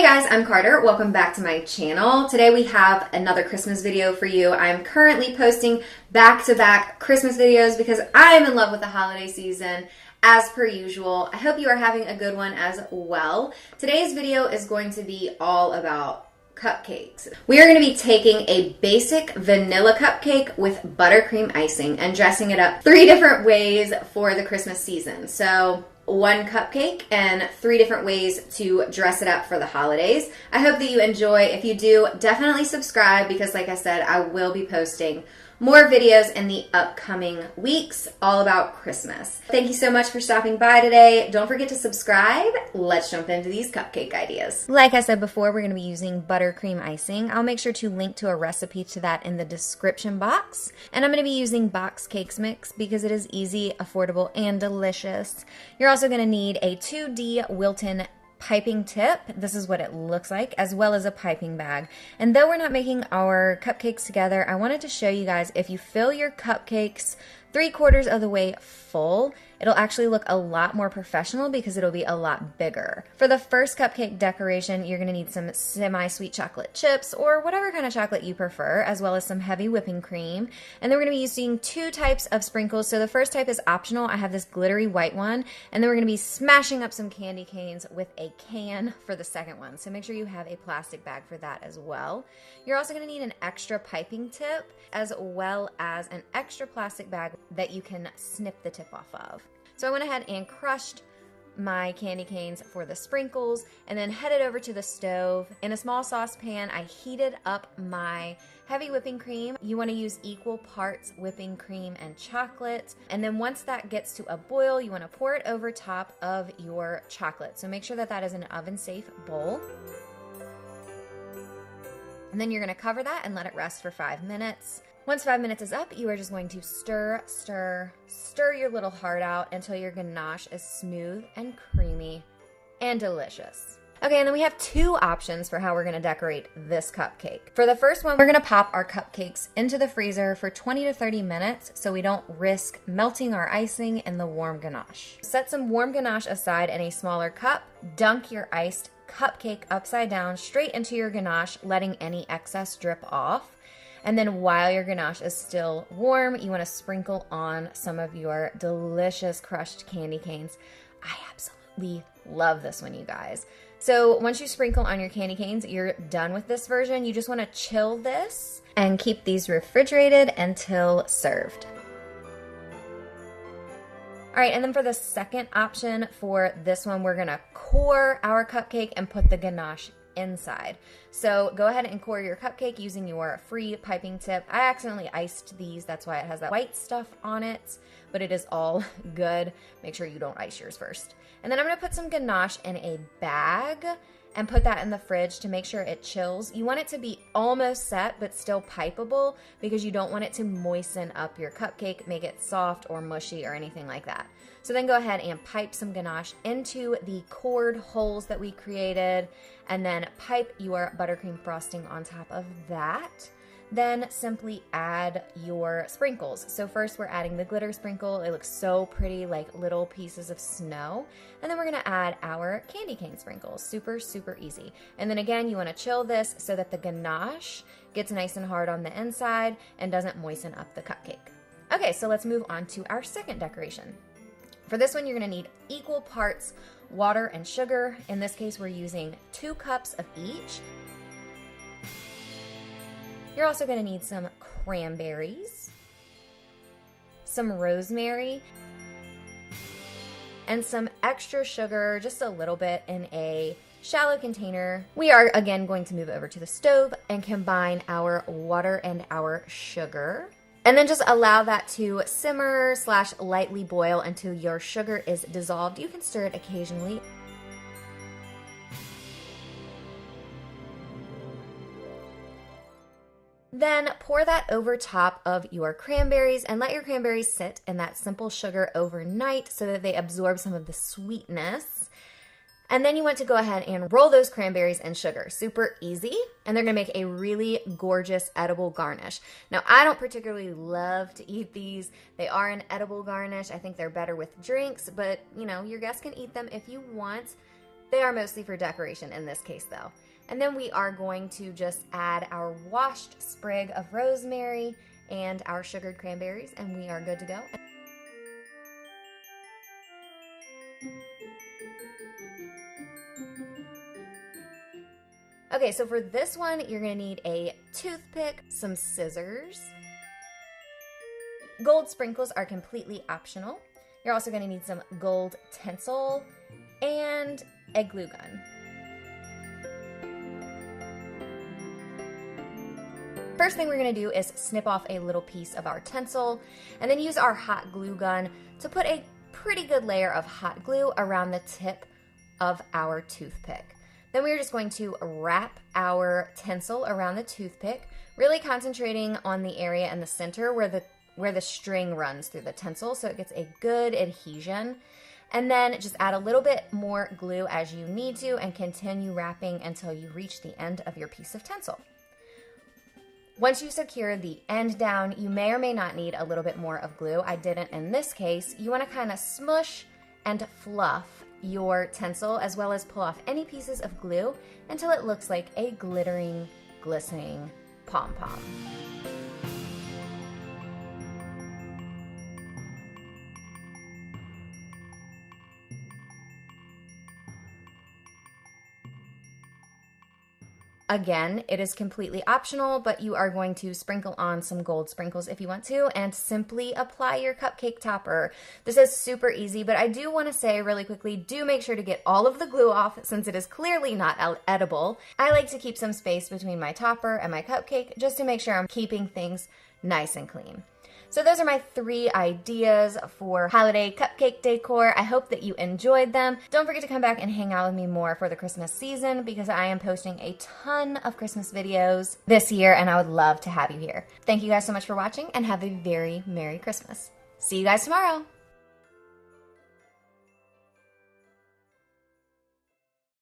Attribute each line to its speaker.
Speaker 1: guys, I'm Carter. Welcome back to my channel. Today we have another Christmas video for you. I'm currently posting back-to-back Christmas videos because I'm in love with the holiday season as per usual. I hope you are having a good one as well. Today's video is going to be all about cupcakes. We are going to be taking a basic vanilla cupcake with buttercream icing and dressing it up 3 different ways for the Christmas season. So one cupcake and 3 different ways to dress it up for the holidays. I hope that you enjoy. If you do, definitely subscribe because like I said, I will be posting more videos in the upcoming weeks all about Christmas. Thank you so much for stopping by today. Don't forget to subscribe. Let's jump into these cupcake ideas. Like I said before, we're going to be using buttercream icing. I'll make sure to link to a recipe to that in the description box. And I'm going to be using box cakes mix because it is easy, affordable, and delicious. You're also going to need a 2D Wilton piping tip. This is what it looks like, as well as a piping bag. And though we're not making our cupcakes together, I wanted to show you guys if you fill your cupcakes 3/4 of the way full, it'll actually look a lot more professional because it'll be a lot bigger. For the first cupcake decoration, you're going to need some semi-sweet chocolate chips or whatever kind of chocolate you prefer, as well as some heavy whipping cream. And then we're going to be using 2 types of sprinkles. So the first type is optional. I have this glittery white one. And then we're going to be smashing up some candy canes with a can for the second one. So make sure you have a plastic bag for that as well. You're also going to need an extra piping tip as well as an extra plastic bag that you can snip the tip off of. So I went ahead and crushed my candy canes for the sprinkles and then headed over to the stove. In a small saucepan, I heated up my heavy whipping cream. You want to use equal parts whipping cream and chocolate. And then once that gets to a boil, you want to pour it over top of your chocolate. So make sure that that is an oven-safe bowl. And then you're going to cover that and let it rest for 5 minutes. Once 5 minutes is up, you are just going to stir your little heart out until your ganache is smooth and creamy and delicious. Okay, and then we have 2 options for how we're going to decorate this cupcake. For the first one, we're going to pop our cupcakes into the freezer for 20 to 30 minutes so we don't risk melting our icing in the warm ganache. Set some warm ganache aside in a smaller cup. Dunk your iced cupcake upside down straight into your ganache, letting any excess drip off. And then while your ganache is still warm, you want to sprinkle on some of your delicious crushed candy canes. I absolutely love this one, you guys. So once you sprinkle on your candy canes, you're done with this version. You just want to chill this and keep these refrigerated until served. All right, and then for the second option for this one, we're gonna core our cupcake and put the ganache inside. So go ahead and core your cupcake using your free piping tip. I accidentally iced these, that's why it has that white stuff on it, but it is all good. Make sure you don't ice yours first. And then I'm gonna put some ganache in a bag and put that in the fridge to make sure it chills. You want it to be almost set, but still pipeable because you don't want it to moisten up your cupcake, make it soft or mushy or anything like that. So then go ahead and pipe some ganache into the cored holes that we created, and then pipe your buttercream frosting on top of that. Then simply add your sprinkles. So first we're adding the glitter sprinkle. It looks so pretty, like little pieces of snow. And then we're gonna add our candy cane sprinkles. Super, super easy. And then again, you wanna chill this so that the ganache gets nice and hard on the inside and doesn't moisten up the cupcake. Okay, so let's move on to our second decoration. For this one, you're gonna need equal parts water and sugar. In this case, we're using 2 cups of each. You're also going to need some cranberries, some rosemary, and some extra sugar, just a little bit in a shallow container. We are again going to move over to the stove and combine our water and our sugar. And then just allow that to simmer / lightly boil until your sugar is dissolved. You can stir it occasionally. Then pour that over top of your cranberries and let your cranberries sit in that simple sugar overnight so that they absorb some of the sweetness. And then you want to go ahead and roll those cranberries in sugar. Super easy. And they're going to make a really gorgeous edible garnish. Now, I don't particularly love to eat these. They are an edible garnish. I think they're better with drinks, but you know, your guests can eat them if you want. They are mostly for decoration in this case though. And then we are going to just add our washed sprig of rosemary and our sugared cranberries, and we are good to go. Okay, so for this one, you're gonna need a toothpick, some scissors. Gold sprinkles are completely optional. You're also gonna need some gold tinsel and a glue gun. First thing we're gonna do is snip off a little piece of our tinsel and then use our hot glue gun to put a pretty good layer of hot glue around the tip of our toothpick. Then we're just going to wrap our tinsel around the toothpick, really concentrating on the area in the center where the string runs through the tinsel so it gets a good adhesion. And then just add a little bit more glue as you need to and continue wrapping until you reach the end of your piece of tinsel. Once you secure the end down, you may or may not need a little bit more of glue. I didn't in this case. You want to kind of smush and fluff your tinsel as well as pull off any pieces of glue until it looks like a glittering, glistening pom-pom. Again, it is completely optional, but you are going to sprinkle on some gold sprinkles if you want to, and simply apply your cupcake topper. This is super easy, but I do want to say really quickly, do make sure to get all of the glue off since it is clearly not edible. I like to keep some space between my topper and my cupcake just to make sure I'm keeping things nice and clean. So those are my 3 ideas for holiday cupcake decor. I hope that you enjoyed them. Don't forget to come back and hang out with me more for the Christmas season because I am posting a ton of Christmas videos this year and I would love to have you here. Thank you guys so much for watching and have a very Merry Christmas. See you guys tomorrow.